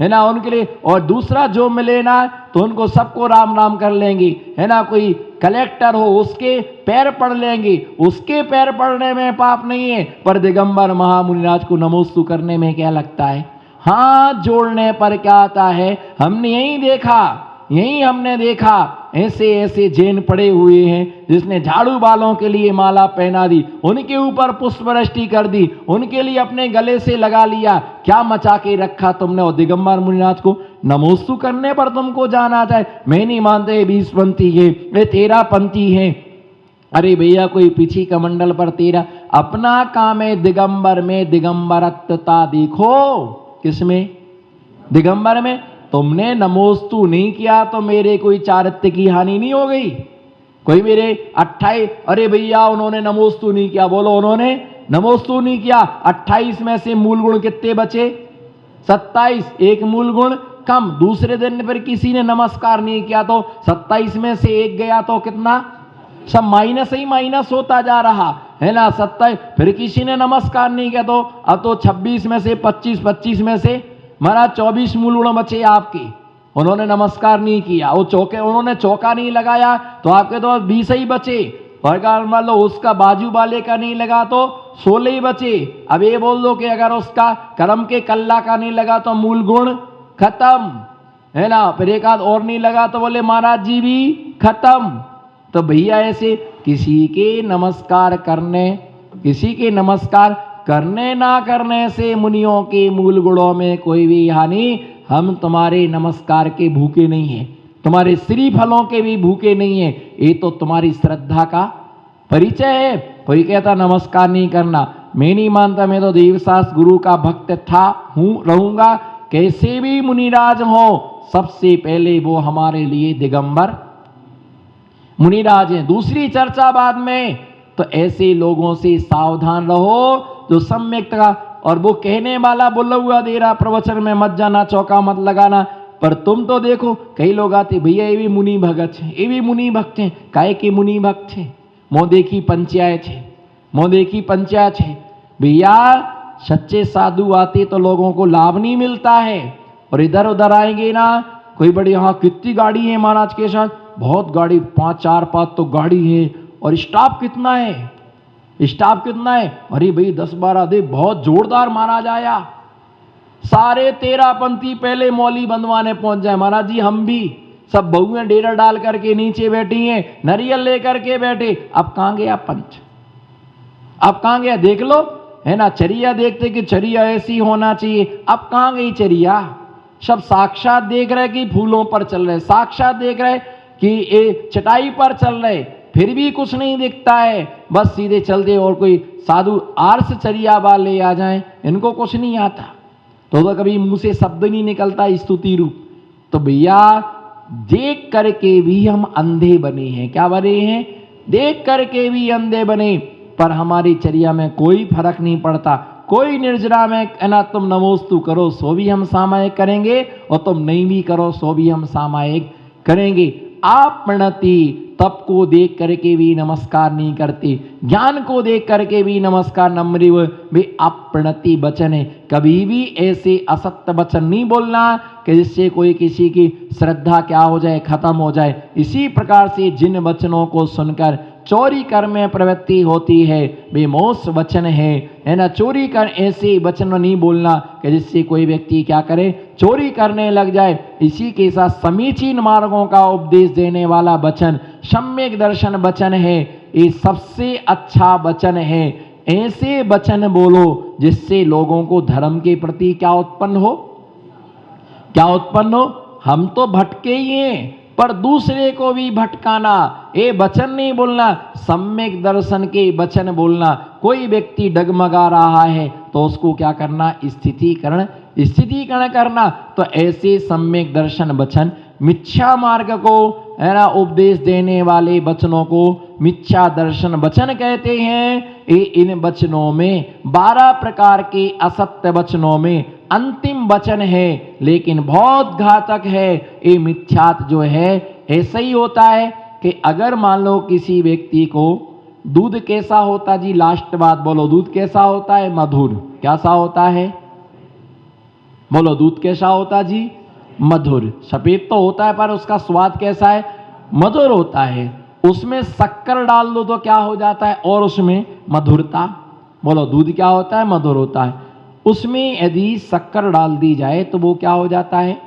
है ना, उनके लिए। और दूसरा जो मिले ना तो उनको सबको राम राम कर लेंगी, है ना। कोई कलेक्टर हो उसके पैर पड़ लेंगे, उसके पैर पड़ने में पाप नहीं है, पर दिगंबर महामुनिराज को नमोस्तु करने में क्या लगता है? हाथ जोड़ने पर क्या आता है? हमने यही हमने देखा ऐसे ऐसे जैन पड़े हुए हैं जिसने झाड़ू बालों के लिए माला पहना दी, उनके ऊपर पुष्पवृष्टि कर दी, उनके लिए अपने गले से लगा लिया, क्या मचा के रखा तुमने। और दिगंबर मुनिनाथ को नमोस्तु करने पर तुमको जाना जाए? मैं नहीं मानते 20 पंथी है, ये 13 पंथी है। अरे भैया कोई पीछी कमंडल पर 13, अपना काम है दिगंबर में दिगंबरत्वता देखो। किसमें? दिगंबर में। तुमने नमोस्तु नहीं किया तो मेरे कोई चारित्र्य की हानि नहीं हो गई? कोई मेरे 28, अरे भैया उन्होंने नमोस्तु नहीं किया, बोलो उन्होंने नमोस्तु नहीं किया। 28 में से मूल गुण कितने बचे? 27, एक मूल गुण कम। दूसरे दिन पर किसी ने नमस्कार नहीं किया तो 27 में से एक गया तो कितना? सब माइनस ही माइनस होता जा रहा है ना। 27, फिर किसी ने नमस्कार नहीं किया तो अब तो 26 में से 25, 25 में से महाराज 24 मूल गुण बचे आपके। उन्होंने नमस्कार नहीं किया, वो उन्होंने चौका नहीं लगाया तो आपके तो 20 ही बचे। और मान लो उसका बाजू वाले का नहीं लगा तो 16 ही बचे। अब ये बोल दो कि अगर उसका कर्म के कल्ला का नहीं लगा तो मूल गुण खत्म, है ना। फिर एक आध और नहीं लगा तो बोले महाराज जी भी खत्म। तो भैया ऐसे किसी के नमस्कार करने ना करने से मुनियों के मूल गुणों में कोई भी हानि। हम तुम्हारे नमस्कार के भूखे नहीं हैं, तुम्हारे श्री फलों के भी भूखे नहीं हैं, ये तो तुम्हारी श्रद्धा का परिचय है। कोई कहता नमस्कार नहीं करना, मैं नहीं मानता, मैं तो देवशास्त्र गुरु का भक्त था, हूं, रहूंगा। कैसे भी मुनिराज हो, सबसे पहले वो हमारे लिए दिगंबर मुनिराज हैं। दूसरी चर्चा बाद में। तो ऐसे लोगों से सावधान रहो जो सम्यक का, और वो कहने वाला बोला हुआ दे रहा प्रवचन में, मत जाना, चौका मत लगाना। पर तुम तो देखो कई लोग आते, भैया ये भी मुनि भगत है, ये भी मुनि भक्त हैं। काहे के मुनि भक्त है? मोह देखी पंचायत है भैया। सच्चे साधु आते तो लोगों को लाभ नहीं मिलता है, और इधर उधर आएंगे ना, कोई बड़ी, हाँ कितनी गाड़ी है महाराज के साथ, बहुत गाड़ी, 5 तो गाड़ी है। और स्टाफ कितना है? अरे भाई 10-12 दे, बहुत जोरदार महाराज आया। सारे 13 पंथी पहले मौली बंधवाने पहुंच जाए, महाराज जी हम भी सब बहुएं डेरा डाल करके नीचे बैठी हैं, नारियल लेकर के बैठे। अब कहां गया पंच? अब कहां गया? देख लो, है ना। चरिया देखते कि चरिया ऐसी होना चाहिए, अब कहां गई चरिया? सब साक्षात देख रहे कि फूलों पर चल रहे, साक्षात देख रहे कि ये चटाई पर चल रहे, फिर भी कुछ नहीं दिखता है, बस सीधे चल दे। और कोई साधु आर्स चरिया वाले आ जाएं, इनको कुछ नहीं आता तो कभी मुंह से शब्द नहीं निकलता स्तुति रूप। तो भैया देख करके भी हम अंधे बने हैं। क्या बने हैं? देख करके भी अंधे बने, पर हमारी चर्या में कोई फर्क नहीं पड़ता। कोई निर्जरा में ना तुम नमोस्तु करो सो भी हम सामायिक करेंगे, और तुम नहीं भी करो सो भी हम सामायिक करेंगे। आप प्रणति तप को देख करके भी नमस्कार नहीं करते, ज्ञान को देख करके भी नमस्कार नम्रिव भी आप प्रणति वचन है। कभी भी ऐसे असत्य वचन नहीं बोलना कि जिससे कोई किसी की श्रद्धा क्या हो जाए, खत्म हो जाए। इसी प्रकार से जिन वचनों को सुनकर चोरी कर में प्रवृत्ति होती है, बेमोस वचन है ना। चोरी कर ऐसे वचन नहीं बोलना कि जिससे कोई व्यक्ति क्या करे, चोरी करने लग जाए। इसी के साथ समीचीन मार्गों का उपदेश देने वाला वचन सम्यक दर्शन वचन है, ये सबसे अच्छा वचन है। ऐसे वचन बोलो जिससे लोगों को धर्म के प्रति क्या उत्पन्न हो। हम तो भटके ही हैं, पर दूसरे को भी भटकाना, ये वचन नहीं बोलना, सम्यक दर्शन के वचन बोलना। कोई व्यक्ति डगमगा रहा है तो उसको क्या करना? स्थितीकरण करना। तो ऐसे सम्यक दर्शन वचन, मिथ्या मार्ग को है ना उपदेश देने वाले वचनों को मिथ्या दर्शन वचन कहते हैं। इन वचनों में 12 प्रकार के असत्य वचनों में अंतिम वचन है, लेकिन बहुत घातक है। ये मिथ्यात जो है ऐसा ही होता है कि अगर मान लो किसी व्यक्ति को दूध कैसा होता जी, लास्ट बात बोलो, दूध कैसा होता है? मधुर। कैसा होता है? बोलो दूध कैसा होता जी? मधुर। सफेद तो होता है पर उसका स्वाद कैसा है? मधुर होता है। उसमें शक्कर डाल दो तो क्या हो जाता है? और उसमें मधुरता। बोलो दूध क्या होता है? मधुर होता है। उसमें यदि शक्कर डाल दी जाए तो वो क्या हो जाता है?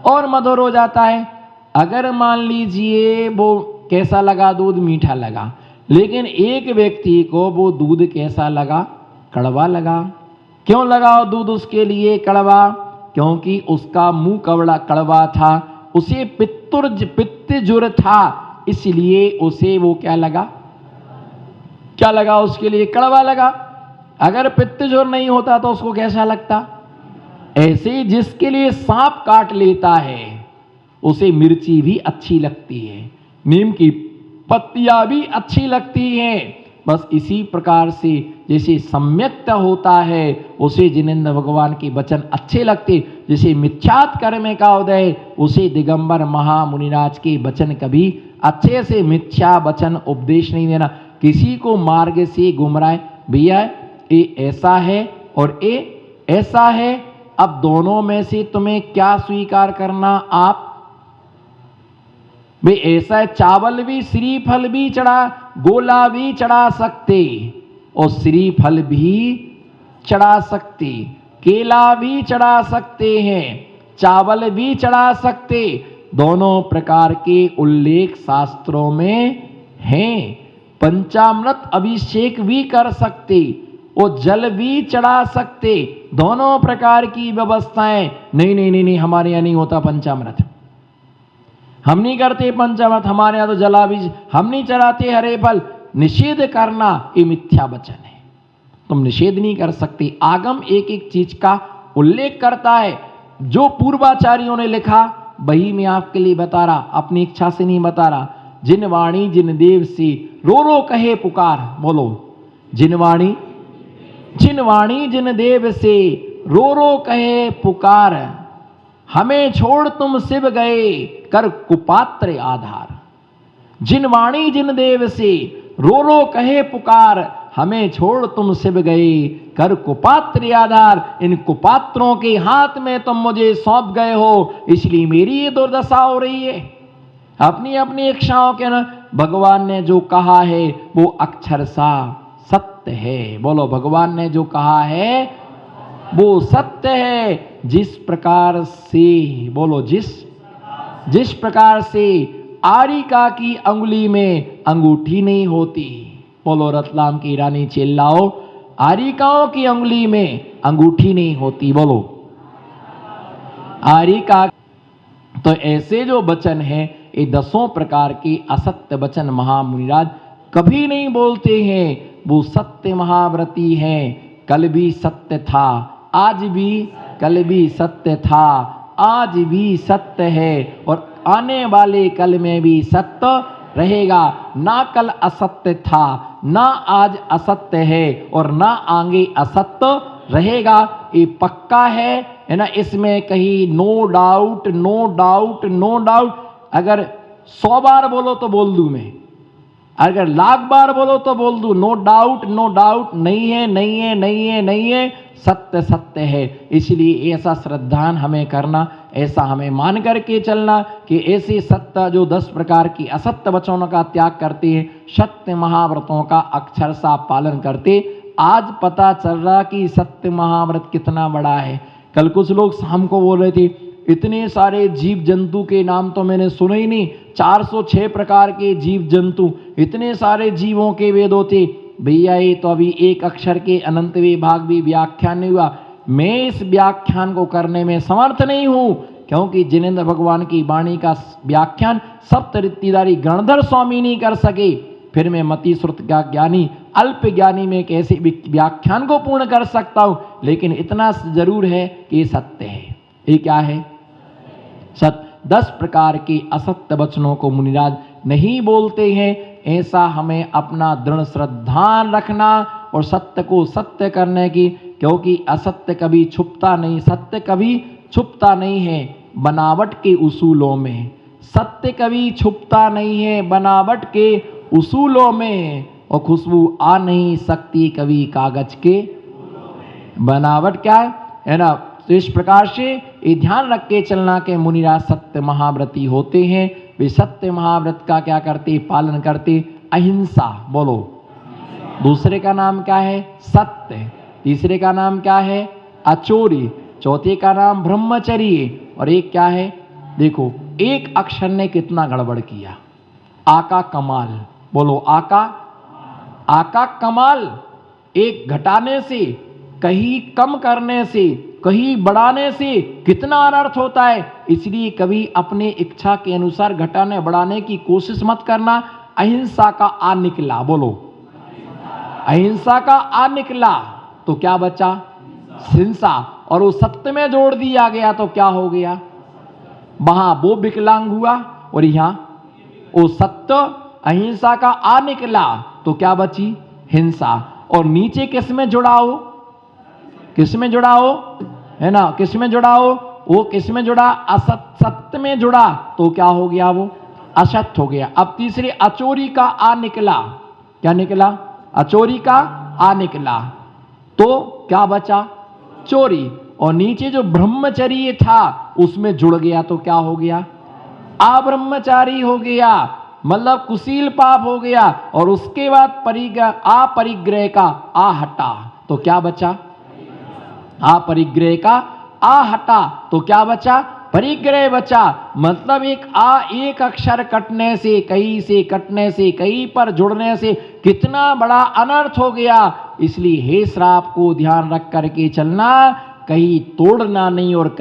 और मधुर हो जाता है। अगर मान लीजिए वो कैसा लगा? दूध मीठा लगा, लेकिन एक व्यक्ति को वो दूध कैसा लगा? कड़वा लगा। क्यों लगा वो दूध उसके लिए कड़वा? क्योंकि उसका मुंह कवड़ा कड़वा था, उसे पित्त जुर था, इसलिए उसे वो क्या लगा? क्या लगा उसके लिए? कड़वा लगा। अगर पित्त जुर नहीं होता तो उसको कैसा लगता? ऐसे जिसके लिए सांप काट लेता है उसे मिर्ची भी अच्छी लगती है, नीम की पत्तियां भी अच्छी लगती हैं। बस इसी प्रकार से जैसे सम्यक्त होता है उसे जिनेंद्र भगवान के वचन अच्छे लगते। जैसे मिथ्यात कर्म का उदय उसे दिगंबर महामुनिराज के वचन कभी अच्छे से मिथ्या वचन उपदेश नहीं देना, किसी को मार्ग से गुमराह। भैया ये ऐसा है और ये ऐसा है, अब दोनों में से तुम्हें क्या स्वीकार करना? आप भाई ऐसा है, चावल भी श्रीफल भी चढ़ा, गोला भी चढ़ा सकते और श्रीफल भी चढ़ा सकते, केला भी चढ़ा सकते हैं, चावल भी चढ़ा सकते। दोनों प्रकार के उल्लेख शास्त्रों में हैं। पंचामृत अभिषेक भी कर सकते और जल भी चढ़ा सकते, दोनों प्रकार की व्यवस्थाएं। नहीं नहीं नहीं नहीं, हमारे यहाँ नहीं होता पंचामृत, हम नहीं करते पंचामृत, हमारे यहाँ तो जला भी, हम नहीं चढ़ाते हरे फल। निषेध करना ये मिथ्या वचन है, तुम निषेध नहीं कर सकते। आगम एक एक चीज का उल्लेख करता है, जो पूर्वाचार्यों ने लिखा वही मैं आपके लिए बता रहा, अपनी इच्छा से नहीं बता रहा। जिन वाणी जिन देव से रो रो कहे पुकार, बोलो जिन वाणी जिन देव से रो रो कहे पुकार, हमें छोड़ तुम शिव गए कर कुपात्र आधार। जिन वाणी जिन देव से रो रो कहे पुकार, हमें छोड़ तुम शिव गए कर कुपात्र आधार। इन कुपात्रों के हाथ में तुम मुझे सौंप गए हो, इसलिए मेरी ये दुर्दशा हो रही है। अपनी अपनी इच्छाओं के न भगवान ने जो कहा है वो अक्षरशः सत्य है। बोलो भगवान ने जो कहा है वो सत्य है। जिस प्रकार से, बोलो जिस प्रकार से आरिका की अंगुली में अंगूठी नहीं होती, बोलो रतलाम की रानी चेल्लाओ, आरिकाओं की अंगुली में अंगूठी नहीं होती, बोलो आरिका। तो ऐसे जो वचन है ये दसों प्रकार के असत्य वचन महामुनिराज कभी नहीं बोलते हैं। वो सत्य महाव्रती हैं। कल भी सत्य था, आज भी, कल भी सत्य था, आज भी सत्य है और आने वाले कल में भी सत्य रहेगा। ना कल असत्य था, ना आज असत्य है और ना आगे असत्य रहेगा, ये पक्का है ना। इसमें कहीं no doubt no doubt no doubt. अगर 100 बार बोलो तो बोल दूं मैं, अगर 1,00,000 बार बोलो तो बोल दूं, नो डाउट नो डाउट, नहीं है नहीं है नहीं है नहीं है, सत्य सत्य है। इसलिए ऐसा श्रद्धान हमें करना, ऐसा हमें मान करके चलना कि ऐसे सत्य जो 10 प्रकार की असत्य वचनों का त्याग करते हैं, सत्य महाव्रतों का अक्षरशः पालन करते। आज पता चल रहा कि सत्य महाव्रत कितना बड़ा है। कल कुछ लोग शाम को बोल रहे थे इतने सारे जीव जंतु के नाम तो मैंने सुने ही नहीं, 406 प्रकार के जीव जंतु, इतने सारे जीवों के वेद होते। भैया ये तो अभी एक अक्षर के अनंतवें भाग भी व्याख्यान नहीं हुआ। मैं इस व्याख्यान को करने में समर्थ नहीं हूं, क्योंकि जिनेंद्र भगवान की वाणी का व्याख्यान सप्तऋत्तिधारी गणधर स्वामी नहीं कर सके, फिर मैं मति श्रुत का ज्ञानी अल्प ज्ञानी में कैसे व्याख्यान को पूर्ण कर सकता हूं। लेकिन इतना जरूर है कि ये सत्य है। ये क्या है? सत्य। 10 प्रकार के असत्य वचनों को मुनिराज नहीं बोलते हैं। ऐसा हमें अपना दृढ़ श्रद्धान रखना और सत्य को सत्य करने की, क्योंकि असत्य कभी छुपता नहीं, सत्य कभी छुपता नहीं है बनावट के उसूलों में। सत्य कभी छुपता नहीं है बनावट के उसूलों में, और खुशबू आ नहीं सकती कभी कागज के बनावट क्या है ना। तो इस प्रकार से ये ध्यान रख के चलना के मुनिराज सत्य महाव्रती होते हैं। वे सत्य महाव्रत का क्या करते, पालन करते, अहिंसा। बोलो, दूसरे का नाम क्या है, सत्य। तीसरे का नाम क्या है, अचोरी। चौथे का नाम ब्रह्मचर्य। और एक क्या है, देखो एक अक्षर ने कितना गड़बड़ किया, आका कमाल। बोलो, आका कमाल। एक घटाने से, कहीं कम करने से, कहीं बढ़ाने से कितना अनर्थ होता है। इसलिए कभी अपने इच्छा के अनुसार घटाने बढ़ाने की कोशिश मत करना। अहिंसा का आ निकला। बोलो, अहिंसा का आ निकला तो क्या बचा, हिंसा। और वो सत्य में जोड़ दिया गया तो क्या हो गया, वहां वो विकलांग हुआ और यहां वो सत्य। अहिंसा का आ निकला तो क्या बची, हिंसा। और नीचे किस में जुड़ा हो, किस में जुड़ा हो, है ना, किस में जुड़ा हो, वो किस में जुड़ा, सत्य में जुड़ा तो क्या हो गया, वो असत्य हो गया। अब तीसरे अचोरी का आ निकला, क्या निकला, अचोरी का आ निकला तो क्या बचा, चोरी। और नीचे जो ब्रह्मचर्य था उसमें जुड़ गया तो क्या हो गया, अब्रह्मचारी हो गया, मतलब कुशील पाप हो गया। और उसके बाद अपरिग्रह का आ हटा तो क्या बचा, अपरिग्रह का आ हटा तो क्या बचा, परिग्रह बचा। मतलब एक अक्षर कटने से, कहीं से कटने से, कहीं पर जुड़ने से कितना बड़ा अनर्थ हो गया। इसलिए हे श्राप को ध्यान रख करके चलना, कहीं तोड़ना नहीं और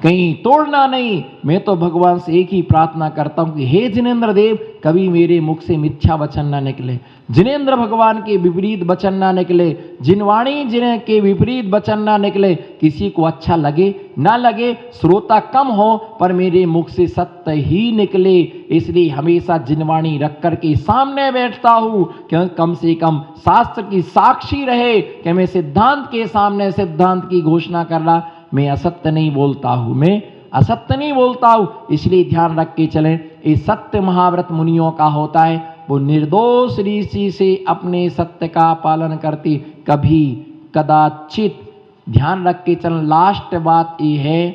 कहीं तोड़ना नहीं। मैं तो भगवान से एक ही प्रार्थना करता हूं कि हे जिनेंद्र देव, कभी मेरे मुख से मिथ्या वचन ना निकले, जिनेंद्र भगवान के विपरीत वचन ना निकले, जिनवाणी जिन्हें के विपरीत वचन ना निकले। किसी को अच्छा लगे ना लगे, श्रोता कम हो, पर मेरे मुख से सत्य ही निकले। इसलिए हमेशा जिनवाणी रख करके सामने बैठता हूं, क्यों, कम से कम शास्त्र की साक्षी रहे कि मैं सिद्धांत के सामने सिद्धांत की घोषणा कर रहा, मैं असत्य नहीं बोलता हूं, मैं असत्य नहीं बोलता हूं। इसलिए ध्यान रख के चलें, ये सत्य महाव्रत मुनियों का होता है। वो निर्दोष ऋषि से अपने सत्य का पालन करती, कभी कदाचित ध्यान रख के चल। लास्ट बात ये है,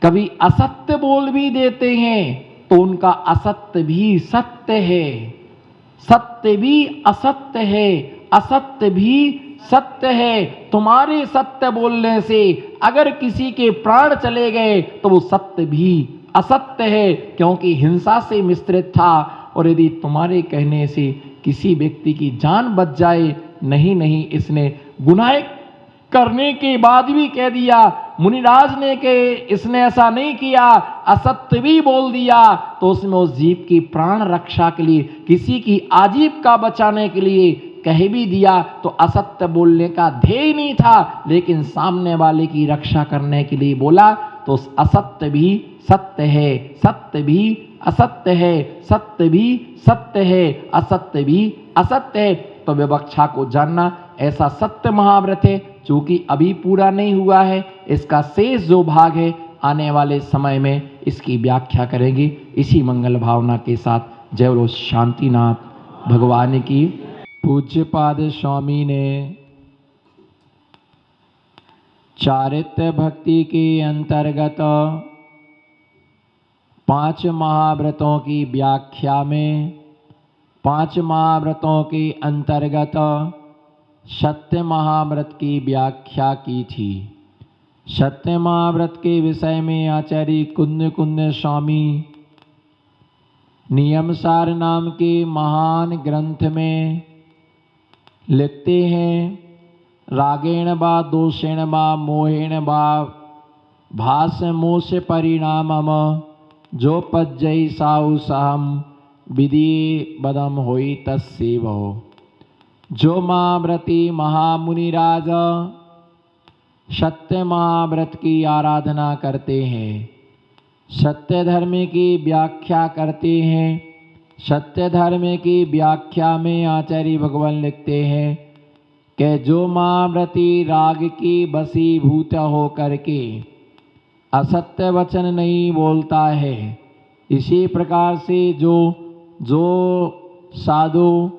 कभी असत्य बोल भी देते हैं तो उनका असत्य भी सत्य है, सत्य भी असत्य है, असत्य भी सत्य है। तुम्हारे सत्य बोलने से अगर किसी के प्राण चले गए तो वो सत्य भी असत्य है, क्योंकि हिंसा से मिश्रित था। और यदि तुम्हारे कहने से किसी व्यक्ति की जान बच जाए, नहीं, इसने गुनाह करने के बाद भी कह दिया, मुनिराज ने के इसने ऐसा नहीं किया, असत्य भी बोल दिया, तो उसमें उस जीव की प्राण रक्षा के लिए, किसी की आजीविका बचाने के लिए कह भी दिया, तो असत्य बोलने का ध्येय नहीं था, लेकिन सामने वाले की रक्षा करने के लिए बोला, तो असत्य भी सत्य है, सत्य भी असत्य है, सत्य भी सत्य है, असत्य भी असत्य है। तो विवक्षा को जानना, ऐसा सत्य महाव्रत है जो कि अभी पूरा नहीं हुआ है। इसका शेष जो भाग है आने वाले समय में इसकी व्याख्या करेंगे। इसी मंगल भावना के साथ जय बोलो शांतिनाथ भगवान की। पूज्यपाद स्वामी ने चारित्र भक्ति के अंतर्गत 5 महाव्रतों की व्याख्या में 5 महाव्रतों के अंतर्गत सत्य महाव्रत की व्याख्या की थी। सत्य महाव्रत के विषय में आचार्य कुंद स्वामी नियमसार नाम के महान ग्रंथ में लिखते हैं, रागेण वा दोषेण वा मोहेण वा भासमोष परिणामम जो पज्जय साहु सहम विधि बदम होई तस्सेव। जो महाव्रती महामुनिराज सत्य महाव्रत की आराधना करते हैं, सत्य धर्म की व्याख्या करते हैं, सत्य धर्म की व्याख्या में आचार्य भगवान लिखते हैं कि जो महाव्रती राग की वशीभूत हो करके असत्य वचन नहीं बोलता है, इसी प्रकार से जो साधु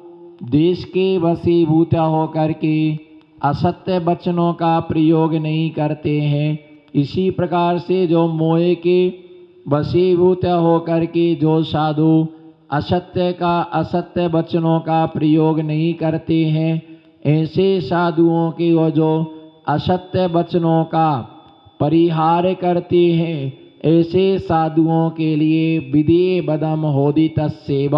देश के वशीभूत हो करके असत्य वचनों का प्रयोग नहीं करते हैं। इसी प्रकार से जो मोह के वशीभूत होकर के जो साधु असत्य वचनों का प्रयोग नहीं करते हैं, ऐसे साधुओं के वो जो असत्य वचनों का परिहार करते हैं, ऐसे साधुओं के लिए विधि बदम होदित सेव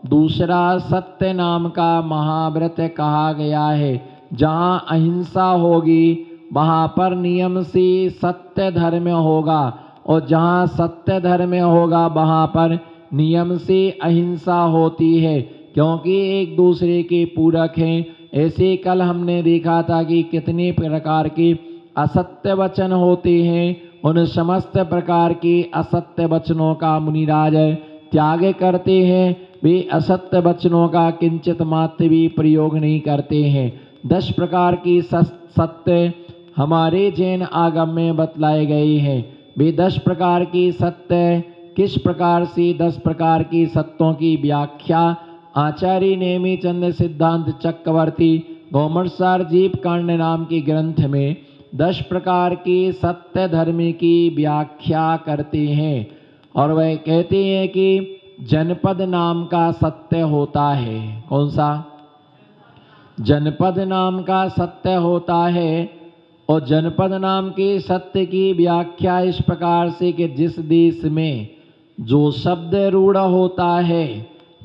दूसरा सत्य नाम का महाव्रत कहा गया है। जहाँ अहिंसा होगी वहाँ पर नियम से सत्य धर्म होगा, और जहाँ सत्य धर्म होगा वहाँ पर नियम से अहिंसा होती है, क्योंकि एक दूसरे के पूरक हैं। ऐसे कल हमने देखा था कि कितने प्रकार के असत्य वचन होते हैं। उन समस्त प्रकार के असत्य वचनों का मुनिराज त्याग करते हैं। वे असत्य वचनों का किंचित मात्र भी प्रयोग नहीं करते हैं। 10 प्रकार की सत्य हमारे जैन आगम में बतलाए गए हैं। वे 10 प्रकार की सत्य किस प्रकार से 10 प्रकार की सत्यों की व्याख्या आचार्य नेमी चंद्र सिद्धांत चक्रवर्ती गौमरसार जीव कांड नाम के ग्रंथ में 10 प्रकार के सत्य धर्म की व्याख्या करते हैं। और वह कहते हैं कि जनपद नाम का सत्य होता है। कौन सा? जनपद नाम का सत्य होता है। और जनपद नाम के सत्य की व्याख्या इस प्रकार से कि जिस देश में जो शब्द रूढ़ होता है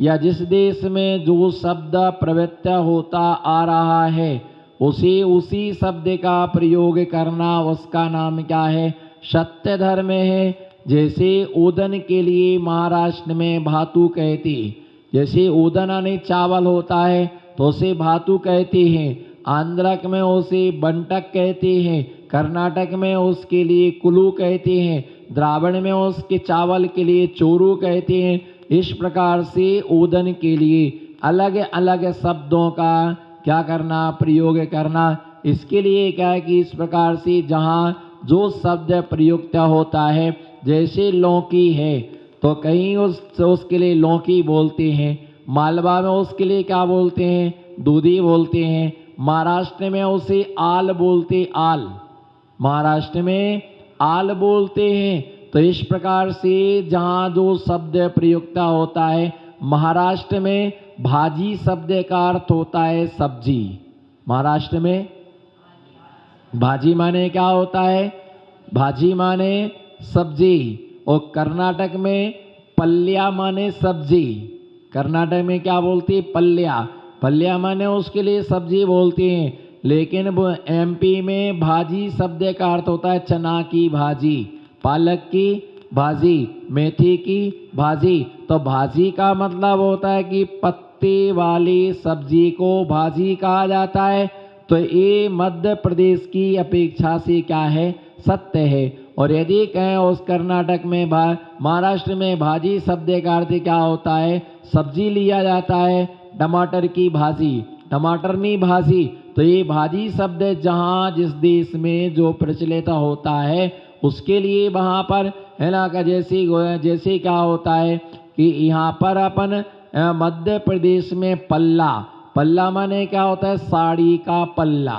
या जिस देश में जो शब्द प्रवृत्त होता आ रहा है उसी शब्द का प्रयोग करना, उसका नाम क्या है? सत्य धर्म है। जैसे ओदन के लिए महाराष्ट्र में भातु कहती, जैसे ओदन यानी चावल होता है तो उसे भातु कहते हैं। आंध्र में उसे बंटक कहते हैं, कर्नाटक में उसके लिए कुलू कहते हैं, द्राविड़ में उसके चावल के लिए चोरू कहते हैं। इस प्रकार से ओदन के लिए अलग अलग शब्दों का क्या करना? प्रयोग करना। इसके लिए क्या है कि इस प्रकार से जहाँ जो शब्द प्रयुक्त होता है, जैसे लौकी है तो कहीं उसके लिए लौकी बोलते हैं, मालवा में उसके लिए क्या बोलते हैं? दूधी बोलते हैं, महाराष्ट्र में उसे आल बोलते, आल महाराष्ट्र में आल बोलते हैं। तो इस प्रकार से जहाँ जो शब्द प्रयुक्त होता है, महाराष्ट्र में भाजी शब्द का अर्थ होता है सब्जी। महाराष्ट्र में भाजी माने क्या होता है? भाजी माने सब्जी। और कर्नाटक में पल्ल्या माने सब्जी। कर्नाटक में क्या बोलती? पल्ल्या। पल्ल्या माने उसके लिए सब्जी बोलती हैं। लेकिन एमपी में भाजी शब्द का अर्थ होता है चना की भाजी, पालक की भाजी, मेथी की भाजी। तो भाजी का मतलब होता है कि पत्ते वाली सब्जी को भाजी कहा जाता है। तो ये मध्य प्रदेश की अपेक्षा से क्या है? सत्य है। और यदि कहें उस कर्नाटक में महाराष्ट्र में भाजी शब्द का अर्थ क्या होता है? सब्जी लिया जाता है, टमाटर की भाजी, टमाटरनी भाजी। तो ये भाजी शब्द जहाँ जिस देश में जो प्रचलित होता है उसके लिए वहाँ पर है ना का जैसे क्या होता है कि यहाँ पर अपन मध्य प्रदेश में पल्ला, पल्ला माने क्या होता है? साड़ी का पल्ला।